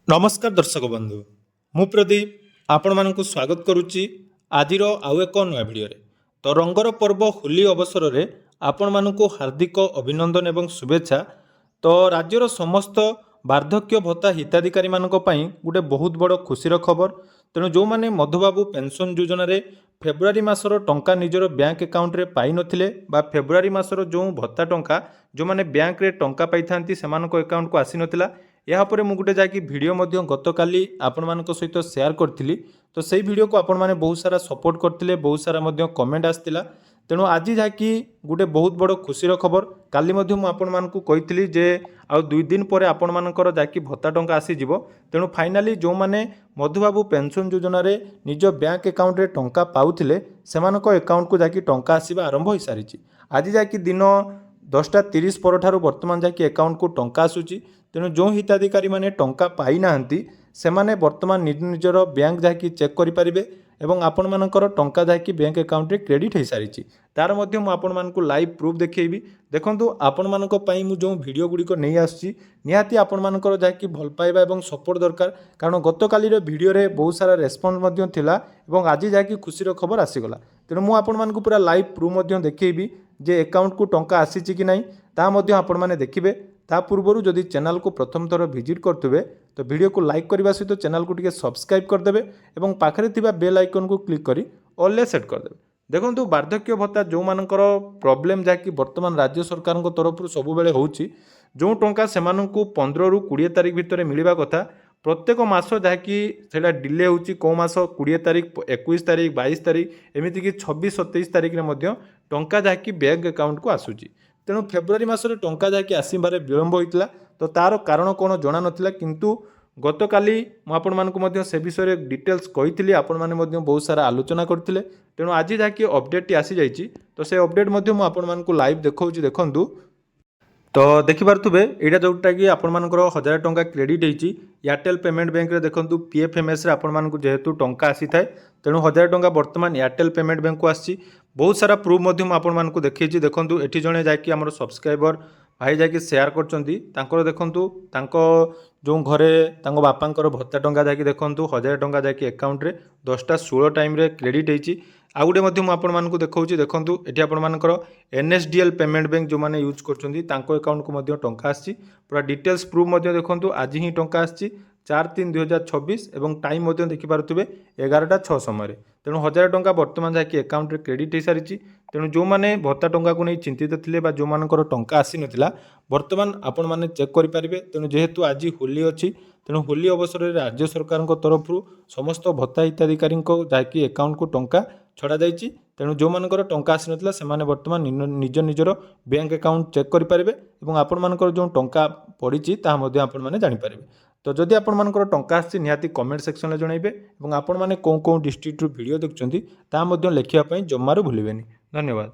नमस्कार दर्शक बंधु मु प्रदीप आपण मानक स्वागत करुच्ची आजिर आउ एक नया भिडियो तो रंगर पर्व होली अवसर में आपण मानक हार्दिक अभिनंदन एवं शुभेच्छा। तो राज्यर समस्त वार्धक्य भत्ता हिताधिकारी मानक पई गोटे बहुत बड़ खुशीर खबर। तेणु जो मैंने मधुबाबू पेंशन योजना रे फेब्रुआरी मासर टंका निजर बैंक अकाउंट रे पाई नथिले बा फेब्रुआरी मासर जो भत्ता टंका जो मैंने बैंक रे टंका पाई थांती सेमानक अकाउंट को आसी नथिला। यापर मुझे गोटे जाकि भिडियो गतकाली आपण मानक सहित शेयर करी। तो सही भिडियो को आपण मैंने बहुत सारा सपोर्ट करते बहुत सारा कमेंट आसला। तेणु आज जाकि गोटे बहुत बड़ खुशीर खबर काली आपण मानक कही जे आउ 2 दिन पर आपण मानकर जाकि भत्ता टंका आसीजिवो। तेणु फाइनाली जो मैंने मधुबाबू पेंशन योजना रे निज बैंक अकाउंट रे टंका पाउथिले सेमानक अकाउंट को जाकि टंका आसीबा आरंभ हो सारी। आज जाकि दिन 10:30 पर वर्तमान जाकि अकाउंट को टंका आसूची। तेणु जो हिताधिकारी माने टंका पाई नाहंती सेमाने वर्तमान निज निजर बैंक जाकि चेक करि परिबे एवं आपण मानकर टंका जाकि बैंक अकाउंट रे क्रेडिट हो सारी। तार मध्य मु आपण मानकु लाइव प्रूफ देखैबी। देखंतु आपण मानक पई मु जो वीडियो गुडी को नै आछि निहाती आपण मानकर जाकि भल पाइबा एवं सपोर्ट दरकार। कारण गतकाली रे वीडियो रे बहुत सारा रेस्पॉन्स मध्य थिला एवं आज जाकि खुशीर खबर आसीगला। तेणु मु आपण मानकु पूरा लाइव प्रूफ मध्य देखैबी जे अकाउंट को टंका आसीछि कि नै ता मध्य आपण माने देखिबे। ता पूर्व जदि चैनल को प्रथम थर विजिट करते तो वीडियो को लाइक करने सहित चैनल को टिके सब्सक्राइब करदे और पाखे थिबा बेल आइकन को क्लिक करी ऑल सेट करदे। देखो वार्धक्य भत्ता जो मानकर प्रॉब्लम जहाँकि वर्तमान राज्य सरकार तरफ सब बेले होउची जो टंका से 15 ରୁ 20 तारीख भितर मिलवा कथा प्रत्येक मास जहाँकि डिले होउची को मास 20 तारीख 21 तारीख 22 तारीख एमती कि 26-27 तारीख में टंका जहाँकि बैंक अकाउंट को आसूची। तेणु फेब्रुआरी मासरे टंका जाकि आसबार विलंब होता तो तार कारण कौन जना नाला किंतु गतकाली मुझे से विषय डिटेल्स कही आपण मैंने बहुत सारा आलोचना करते। तेणु आज जहाँकि अपडेट आसी जाइए तो से अपडेट मुझे लाइव देखा देखूँ। तो देखिपे यहाँ जोटा कि आपर 1000 टंका क्रेडिट होती एयरटेल पेमेंट बैंक रे देखो पीएफएमएस आपण जेहेतु टंका आसी थाए तेणु 1000 टंका वर्तमान एयरटेल पेमेंट बैंक को आसी। बहुत सारा प्रूफ आपको देखी देखूँ ये जड़े जाकि आम सब्सक्राइबर भाई जाकि शेयर कर देखूँ जो घरे बापांकर भत्ता टंका जाकि देखूँ 1000 टंका जाकि अकाउंट रे 10:16 टाइम रे क्रेडिट होती। आउ गोटे आपको देखा देखूँ ये आपर एनएसडीएल पेमेंट बैंक जो मैंने यूज कर अकाउंट को टंका आसी पूरा डिटेल्स प्रूफ देखूँ आज ही टंका आसी 4/3/2026 और टाइम देखिपे 11:06 समय। तेणु 1000 टंका वर्तमान जहाँकि अकाउंट रे क्रेडिट हो सारी। तेणु जो मैंने भत्ता टंका को नहीं चिंतित थे जो मानकर टंका आसी नथिला वर्तमान आपण मैंने चेक करेंगे। तेणु जेहेतु आज होली अच्छी तेणु होली अवसर में राज्य सरकार तरफ समस्त भत्ता हिताधिकारी जहाँकि अकाउंट को टंका छड़ा जाइए। तेणु जो मानकर टंका आसी नथिला सेमाने वर्तमान निज निजर बैंक अकाउंट चेक करेंगे और आपण मानकर जो टंका पड़ी ताहा आपण मैंने जानीपर। तो जदि आपण मानकर टंका आसी निहाती कमेंट सेक्शन में जनइबे और आपण मैंने कौन डिस्ट्रिक्ट वीडियो देखुं ता लिखापी जमारू भूलें। धन्यवाद।